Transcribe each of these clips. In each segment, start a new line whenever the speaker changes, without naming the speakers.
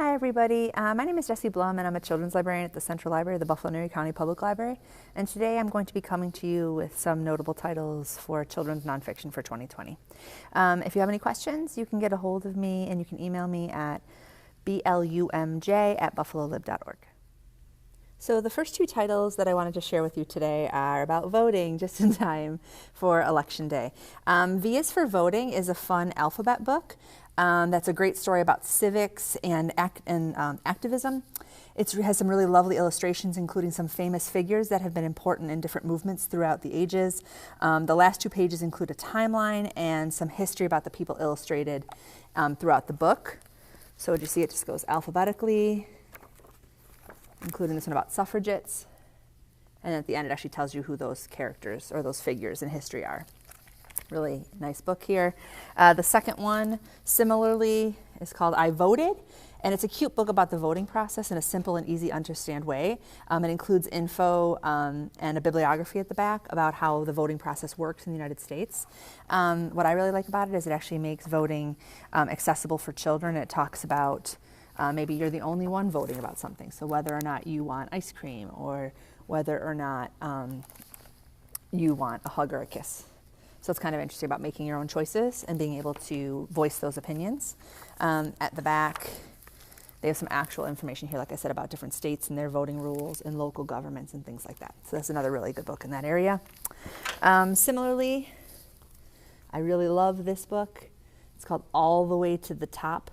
Hi everybody, my name is Jessie Blum and I'm a children's librarian at the Central Library of the Buffalo and Erie County Public Library, and today I'm going to be coming to you with some notable titles for children's nonfiction for 2020. If you have any questions, you can get a hold of me and you can email me at blumj@buffalolib.org. So the first two titles that I wanted to share with you today are about voting just in time for Election Day. V is for Voting is a fun alphabet book. That's a great story about civics and activism. It has some really lovely illustrations, including some famous figures that have been important in different movements throughout the ages. The last two pages include a timeline and some history about the people illustrated throughout the book. So you see it just goes alphabetically, including this one about suffragettes. And at the end, it actually tells you who those characters or those figures in history are. Really nice book here. The second one, similarly, is called I Voted, and it's a cute book about the voting process in a simple and easy to understand way. It includes info and a bibliography at the back about how the voting process works in the United States. What I really like about it is it actually makes voting accessible for children. It talks about maybe you're the only one voting about something, so whether or not you want ice cream or whether or not you want a hug or a kiss. So it's kind of interesting about making your own choices and being able to voice those opinions. At the back, they have some actual information here, like I said, about different states and their voting rules and local governments and things like that. So that's another really good book in that area. Similarly, I really love this book. It's called All the Way to the Top.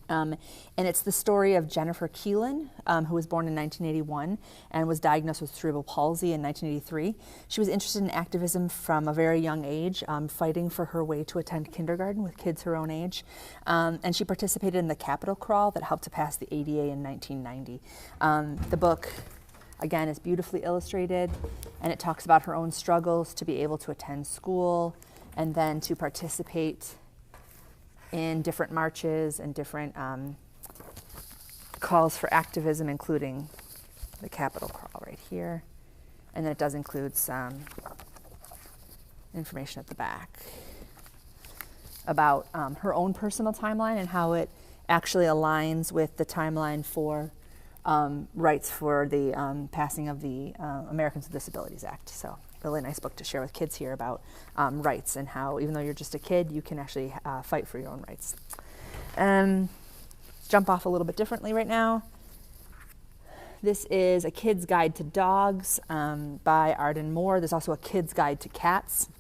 And it's the story of Jennifer Keelan, who was born in 1981 and was diagnosed with cerebral palsy in 1983. She was interested in activism from a very young age, fighting for her way to attend kindergarten with kids her own age. And she participated in the Capitol Crawl that helped to pass the ADA in 1990. The book, again, is beautifully illustrated, and it talks about her own struggles to be able to attend school and then to participate in different marches and different calls for activism, including the Capitol Crawl right here. And then it does include some information at the back about her own personal timeline and how it actually aligns with the timeline for rights for the passing of the Americans with Disabilities Act. So really nice book to share with kids here about rights and how even though you're just a kid, you can actually fight for your own rights. Jump off a little bit differently right now. This is A Kid's Guide to Dogs by Arden Moore. There's also A Kid's Guide to Cats.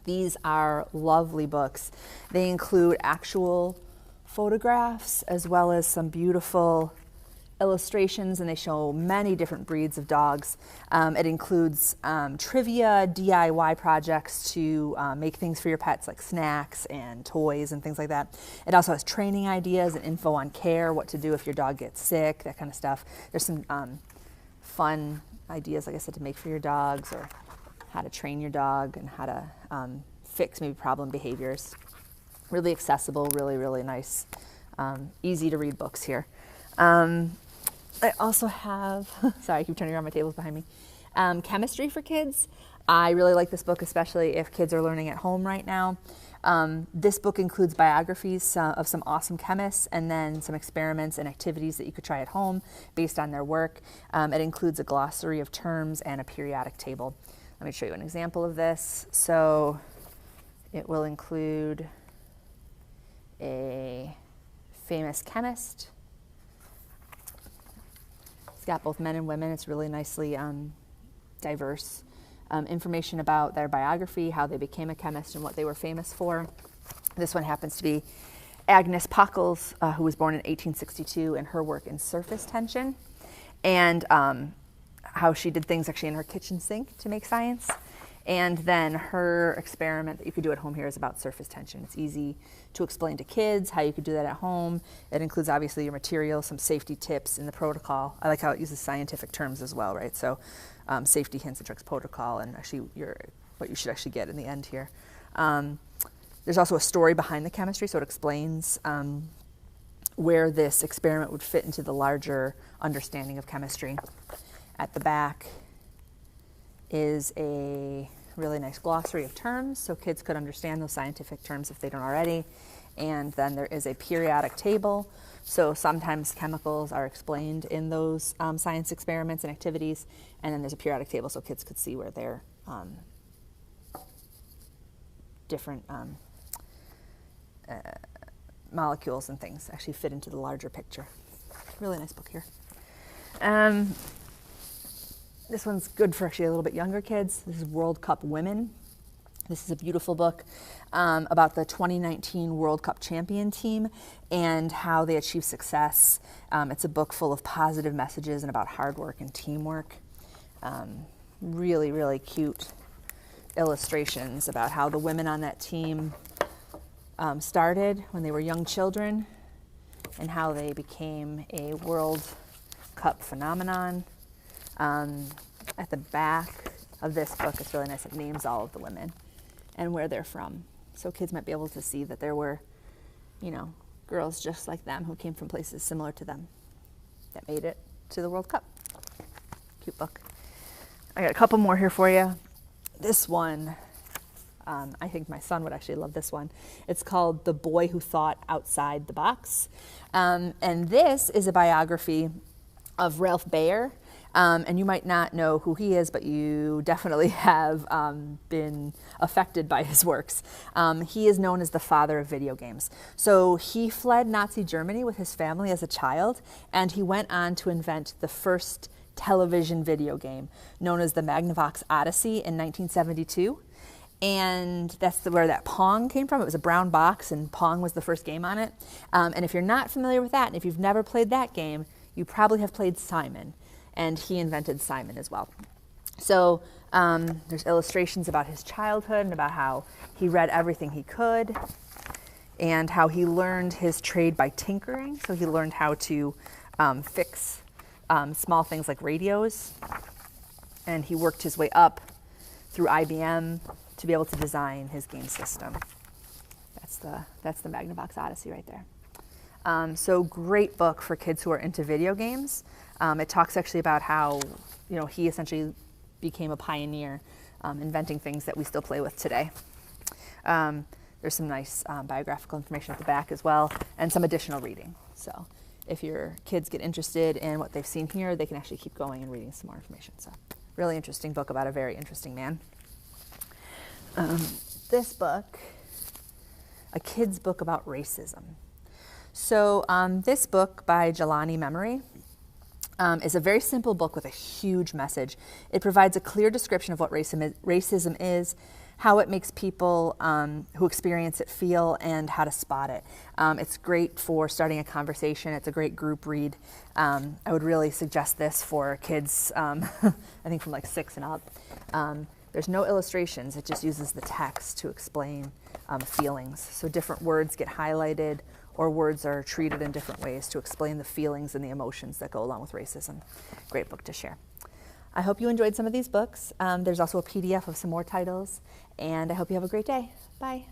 These are lovely books. They include actual photographs as well as some beautiful illustrations, and they show many different breeds of dogs. It includes trivia, DIY projects to make things for your pets like snacks and toys and things like that. It also has training ideas and info on care, what to do if your dog gets sick, that kind of stuff. There's some fun ideas, like I said, to make for your dogs, or how to train your dog and how to fix maybe problem behaviors. Really accessible, really, really nice, easy to read books here. I also have, sorry, I keep turning around, my table's behind me, Chemistry for Kids. I really like this book, especially if kids are learning at home right now. This book includes biographies of some awesome chemists and then some experiments and activities that you could try at home based on their work. It includes a glossary of terms and a periodic table. Let me show you an example of this. So it will include a famous chemist. Got both men and women. It's really nicely diverse. Information about their biography, how they became a chemist and what they were famous for. This one happens to be Agnes Powell, who was born in 1862, and her work in surface tension, and how she did things actually in her kitchen sink to make science. And then her experiment that you could do at home here is about surface tension. It's easy to explain to kids how you could do that at home. It includes obviously your material, some safety tips in the protocol. I like how it uses scientific terms as well, right? So safety hints and tricks protocol, and actually what you should actually get in the end here. There's also a story behind the chemistry, so it explains where this experiment would fit into the larger understanding of chemistry. At the back is a really nice glossary of terms so kids could understand those scientific terms if they don't already. And then there is a periodic table So sometimes chemicals are explained in those science experiments and activities, and then there's a periodic table so kids could see where their different molecules and things actually fit into the larger picture. Really nice book here. This one's good for actually a little bit younger kids. This is World Cup Women. This is a beautiful book about the 2019 World Cup champion team and how they achieved success. It's a book full of positive messages and about hard work and teamwork. Really, really cute illustrations about how the women on that team started when they were young children and how they became a World Cup phenomenon. At the back of this book, it's really nice. It names all of the women and where they're from. So kids might be able to see that there were, you know, girls just like them who came from places similar to them that made it to the World Cup. Cute book. I got a couple more here for you. This one, I think my son would actually love this one. It's called The Boy Who Thought Outside the Box. And this is a biography of Ralph Baer. And you might not know who he is, but you definitely have been affected by his works. He is known as the father of video games. So he fled Nazi Germany with his family as a child, and he went on to invent the first television video game known as the Magnavox Odyssey in 1972. And that's where that Pong came from. It was a brown box, and Pong was the first game on it. And if you're not familiar with that, and if you've never played that game, you probably have played Simon. And he invented Simon as well. So there's illustrations about his childhood and about how he read everything he could and how he learned his trade by tinkering. So he learned how to fix small things like radios. And he worked his way up through IBM to be able to design his game system. That's the Magnavox Odyssey right there. So great book for kids who are into video games. It talks actually about how, you know, he essentially became a pioneer, inventing things that we still play with today. There's some nice biographical information at the back as well, and some additional reading. So if your kids get interested in what they've seen here, they can actually keep going and reading some more information. So really interesting book about a very interesting man. This book, a kid's book about racism. So this book by Jelani Memory is a very simple book with a huge message. It provides a clear description of what racism is, how it makes people who experience it feel, and how to spot it. It's great for starting a conversation. It's a great group read. I would really suggest this for kids, I think from like 6 and up. There's no illustrations. It just uses the text to explain feelings. So different words get highlighted, or words are treated in different ways to explain the feelings and the emotions that go along with racism. Great book to share. I hope you enjoyed some of these books. There's also a PDF of some more titles, and I hope you have a great day. Bye.